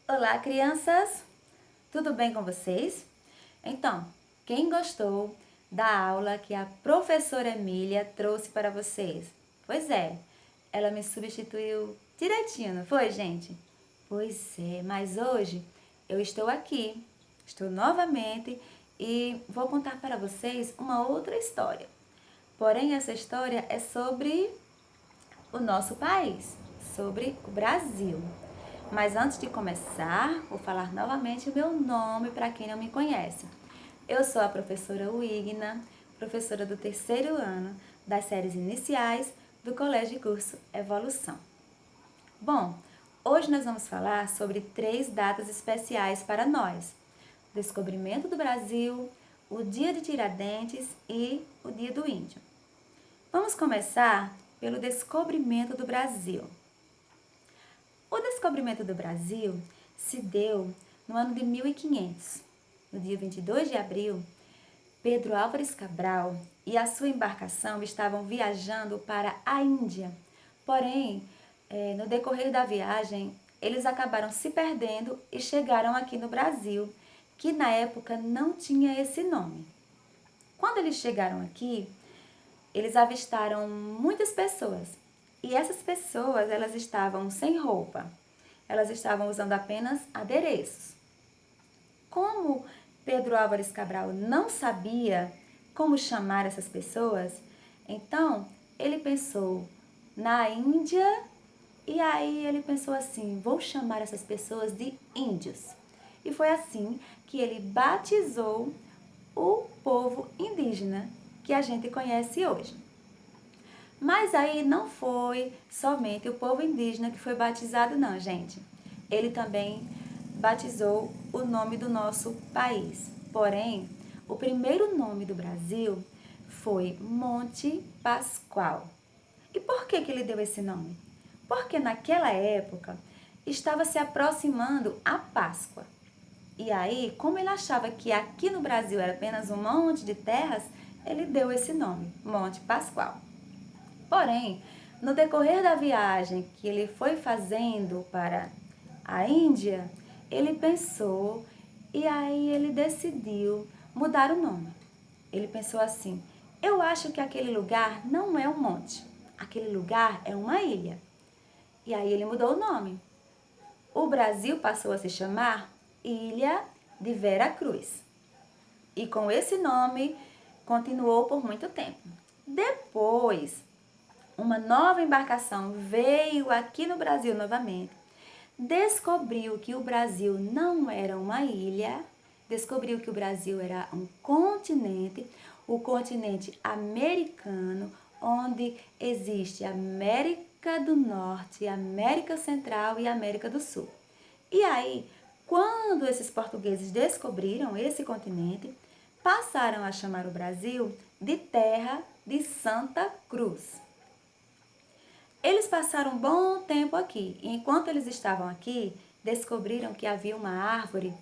Olá, crianças! Tudo bem com vocês? Então, quem gostou da aula que a professora Emília trouxe para vocês? Pois é, ela me substituiu direitinho, não foi, gente? Pois é, mas hoje eu estou aqui, estou novamente e vou contar para vocês uma outra história. Porém, essa história é sobre o nosso país, sobre o Brasil. Mas antes de começar, vou falar novamente o meu nome para quem não me conhece. Eu sou a professora Wigna, professora do terceiro ano das séries iniciais do Colégio Curso Evolução. Bom, hoje nós vamos falar sobre 3 datas especiais para nós: o descobrimento do Brasil, o Dia de Tiradentes e o Dia do Índio. Vamos começar pelo descobrimento do Brasil. O descobrimento do Brasil se deu no ano de 1500. No dia 22 de abril, Pedro Álvares Cabral e a sua embarcação estavam viajando para a Índia. Porém, no decorrer da viagem, eles acabaram se perdendo e chegaram aqui no Brasil, que na época não tinha esse nome. Quando eles chegaram aqui, eles avistaram muitas pessoas. E essas pessoas, elas estavam sem roupa. Elas estavam usando apenas adereços. Como Pedro Álvares Cabral não sabia como chamar essas pessoas, então ele pensou na Índia e aí ele pensou assim: vou chamar essas pessoas de índios. E foi assim que ele batizou o povo indígena que a gente conhece hoje. Mas aí não foi somente o povo indígena que foi batizado, não, gente. Ele também batizou o nome do nosso país. Porém, o primeiro nome do Brasil foi Monte Pascoal. E por que ele deu esse nome? Porque naquela época estava se aproximando a Páscoa. E aí, como ele achava que aqui no Brasil era apenas um monte de terras, ele deu esse nome, Monte Pascoal. Porém, no decorrer da viagem que ele foi fazendo para a Índia, ele pensou e aí ele decidiu mudar o nome. Ele pensou assim: eu acho que aquele lugar não é um monte, aquele lugar é uma ilha. E aí ele mudou o nome. O Brasil passou a se chamar Ilha de Vera Cruz. E com esse nome continuou por muito tempo. Depois, uma nova embarcação veio aqui no Brasil novamente, descobriu que o Brasil não era uma ilha, descobriu que o Brasil era um continente, o continente americano, onde existe América do Norte, América Central e América do Sul. E aí, quando esses portugueses descobriram esse continente, passaram a chamar o Brasil de Terra de Santa Cruz. Eles passaram um bom tempo aqui e enquanto eles estavam aqui, descobriram que havia uma árvore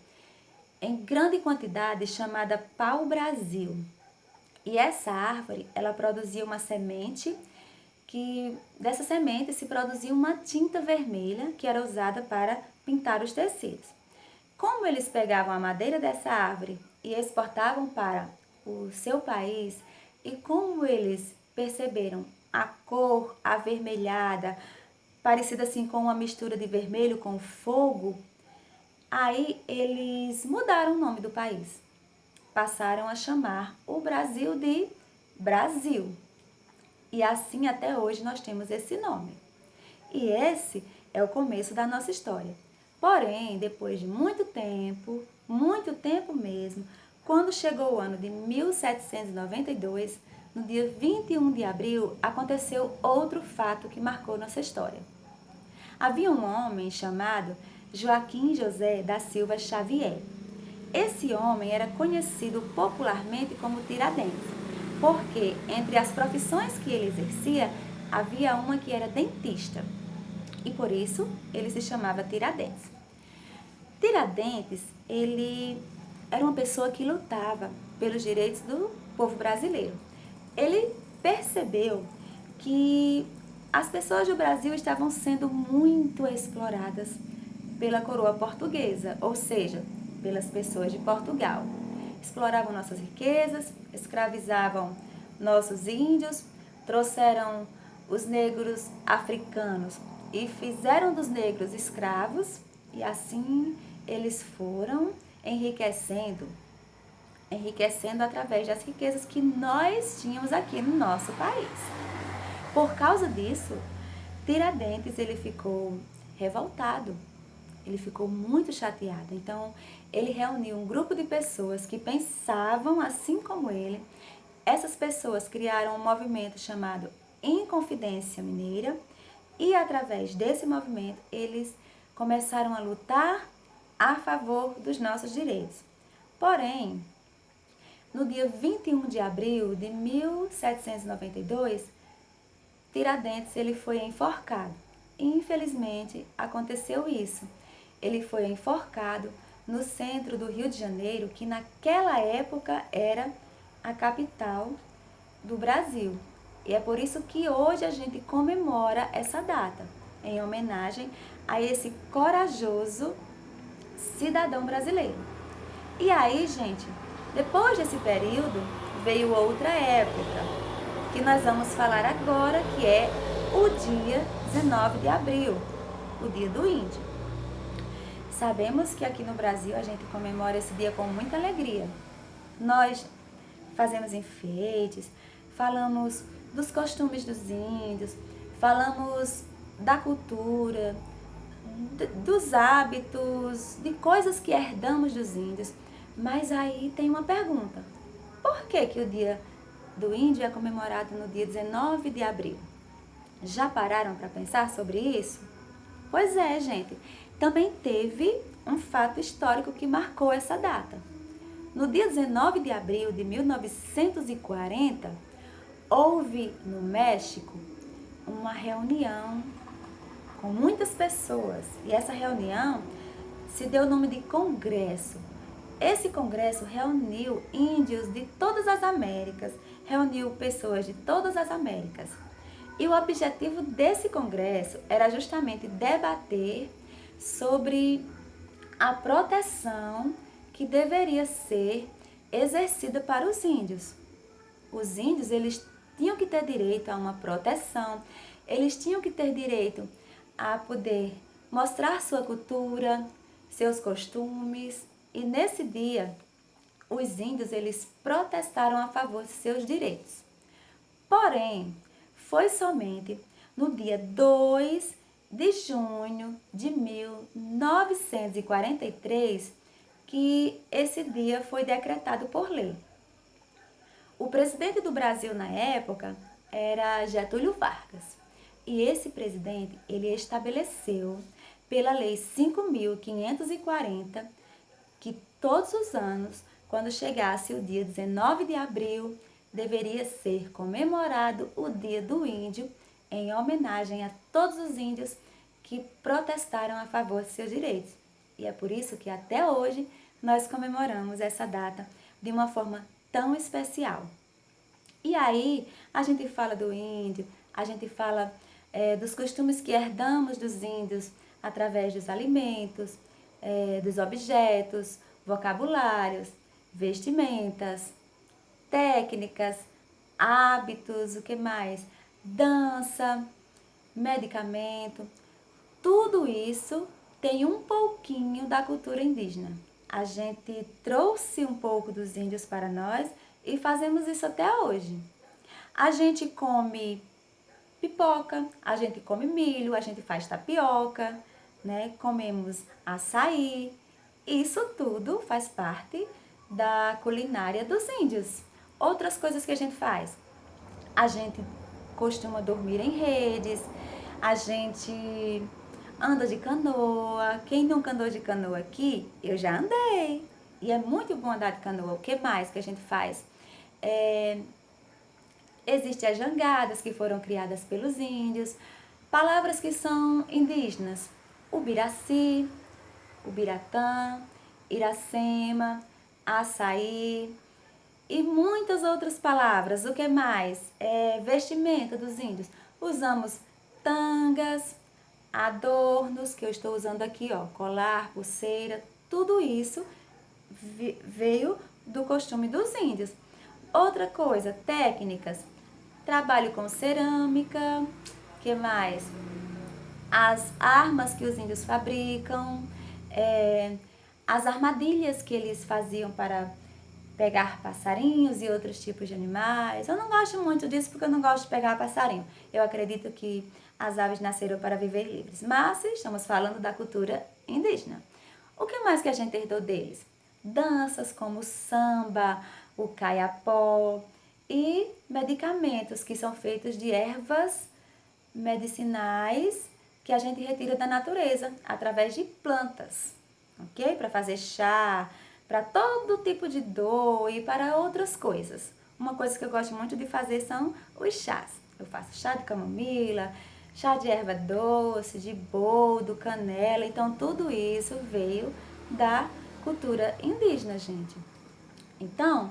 em grande quantidade chamada pau-brasil. E essa árvore, ela produzia uma semente que dessa semente se produzia uma tinta vermelha que era usada para pintar os tecidos. Como eles pegavam a madeira dessa árvore e exportavam para o seu país, e como eles perceberam a cor avermelhada, parecida assim com uma mistura de vermelho com fogo, aí eles mudaram o nome do país. Passaram a chamar o Brasil de Brasil. E assim até hoje nós temos esse nome. E esse é o começo da nossa história. Porém, depois de muito tempo mesmo, quando chegou o ano de 1792, no dia 21 de abril, aconteceu outro fato que marcou nossa história. Havia um homem chamado Joaquim José da Silva Xavier. Esse homem era conhecido popularmente como Tiradentes, porque entre as profissões que ele exercia, havia uma que era dentista. E por isso ele se chamava Tiradentes. Tiradentes, ele era uma pessoa que lutava pelos direitos do povo brasileiro. Ele percebeu que as pessoas do Brasil estavam sendo muito exploradas pela coroa portuguesa, ou seja, pelas pessoas de Portugal. Exploravam nossas riquezas, escravizavam nossos índios, trouxeram os negros africanos e fizeram dos negros escravos, e assim eles foram enriquecendo através das riquezas que nós tínhamos aqui no nosso país. Por causa disso, Tiradentes ele ficou revoltado, ele ficou muito chateado. Então, ele reuniu um grupo de pessoas que pensavam assim como ele. Essas pessoas criaram um movimento chamado Inconfidência Mineira e, através desse movimento, eles começaram a lutar a favor dos nossos direitos. Porém, no dia 21 de abril de 1792, Tiradentes ele foi enforcado. Infelizmente, aconteceu isso. Ele foi enforcado no centro do Rio de Janeiro, que naquela época era a capital do Brasil. E é por isso que hoje a gente comemora essa data, em homenagem a esse corajoso cidadão brasileiro. E aí, gente, depois desse período, veio outra época, que nós vamos falar agora, que é o dia 19 de abril, o dia do índio. Sabemos que aqui no Brasil a gente comemora esse dia com muita alegria. Nós fazemos enfeites, falamos dos costumes dos índios, falamos da cultura, dos hábitos, de coisas que herdamos dos índios. Mas aí tem uma pergunta: por que o dia do índio é comemorado no dia 19 de abril? Já pararam para pensar sobre isso? Pois é, gente. Também teve um fato histórico que marcou essa data. No dia 19 de abril de 1940, houve no México uma reunião com muitas pessoas. E essa reunião se deu o nome de Congresso. Esse congresso reuniu índios de todas as Américas, reuniu pessoas de todas as Américas. E o objetivo desse congresso era justamente debater sobre a proteção que deveria ser exercida para os índios. Os índios, eles tinham que ter direito a uma proteção, eles tinham que ter direito a poder mostrar sua cultura, seus costumes. E nesse dia, os índios, eles protestaram a favor de seus direitos. Porém, foi somente no dia 2 de junho de 1943 que esse dia foi decretado por lei. O presidente do Brasil na época era Getúlio Vargas. E esse presidente, ele estabeleceu pela lei 5.540 que todos os anos, quando chegasse o dia 19 de abril, deveria ser comemorado o Dia do Índio, em homenagem a todos os índios que protestaram a favor de seus direitos. E é por isso que até hoje nós comemoramos essa data de uma forma tão especial. E aí a gente fala do índio, a gente fala dos costumes que herdamos dos índios através dos alimentos, dos objetos, vocabulários, vestimentas, técnicas, hábitos, o que mais? Dança, medicamento, tudo isso tem um pouquinho da cultura indígena. A gente trouxe um pouco dos índios para nós e fazemos isso até hoje. A gente come pipoca, a gente come milho, a gente faz tapioca, né? Comemos açaí. Isso tudo faz parte da culinária dos índios. Outras coisas que a gente faz: a gente costuma dormir em redes, a gente anda de canoa. Quem nunca andou de canoa aqui? Eu já andei. E é muito bom andar de canoa. O que mais que a gente faz? Existem as jangadas que foram criadas pelos índios. Palavras que são indígenas: ubiraci, ubiratã, Iracema, açaí e muitas outras palavras. O que mais? Vestimenta dos índios. Usamos tangas, adornos que eu estou usando aqui, ó, colar, pulseira, tudo isso veio do costume dos índios. Outra coisa, técnicas, trabalho com cerâmica, que mais? As armas que os índios fabricam, as armadilhas que eles faziam para pegar passarinhos e outros tipos de animais. Eu não gosto muito disso porque eu não gosto de pegar passarinho. Eu acredito que as aves nasceram para viver livres, mas estamos falando da cultura indígena. O que mais que a gente herdou deles? Danças como o samba, o caiapó e medicamentos que são feitos de ervas medicinais que a gente retira da natureza através de plantas, ok? Para fazer chá, para todo tipo de dor e para outras coisas. Uma coisa que eu gosto muito de fazer são os chás. Eu faço chá de camomila, chá de erva doce, de boldo, canela. Então, tudo isso veio da cultura indígena, gente. Então,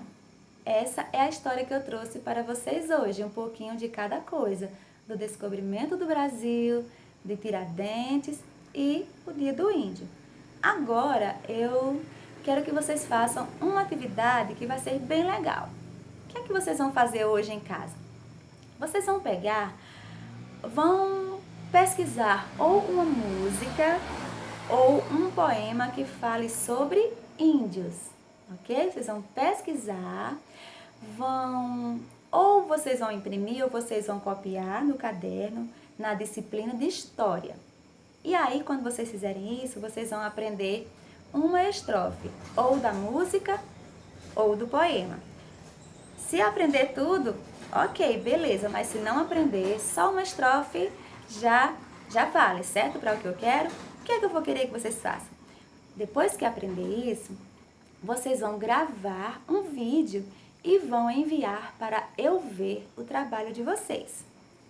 essa é a história que eu trouxe para vocês hoje, um pouquinho de cada coisa, do descobrimento do Brasil, de Tiradentes e o Dia do Índio. Agora eu quero que vocês façam uma atividade que vai ser bem legal. O que é que vocês vão fazer hoje em casa? Vocês vão pesquisar ou uma música ou um poema que fale sobre índios, ok? Vocês vão pesquisar, ou vocês vão imprimir ou vocês vão copiar no caderno na disciplina de história. E aí, quando vocês fizerem isso, vocês vão aprender uma estrofe, ou da música ou do poema. Se aprender tudo, ok, beleza, mas se não aprender, só uma estrofe já vale, certo? Para o que eu quero. O que é que eu vou querer que vocês façam? Depois que aprender isso, vocês vão gravar um vídeo e vão enviar para eu ver o trabalho de vocês,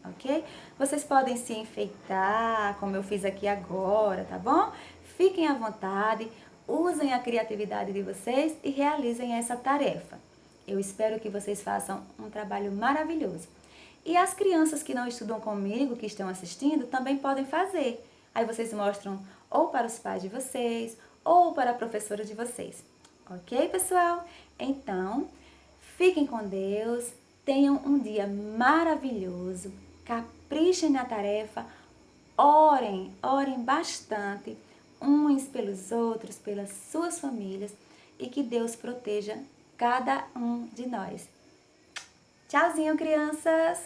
ok? Vocês podem se enfeitar, como eu fiz aqui agora, tá bom? Fiquem à vontade, usem a criatividade de vocês e realizem essa tarefa. Eu espero que vocês façam um trabalho maravilhoso. E as crianças que não estudam comigo, que estão assistindo, também podem fazer. Aí vocês mostram ou para os pais de vocês, ou para a professora de vocês. Ok, pessoal? Então, fiquem com Deus, tenham um dia maravilhoso, caprichem na tarefa, orem bastante, uns pelos outros, pelas suas famílias e que Deus proteja cada um de nós. Tchauzinho, crianças!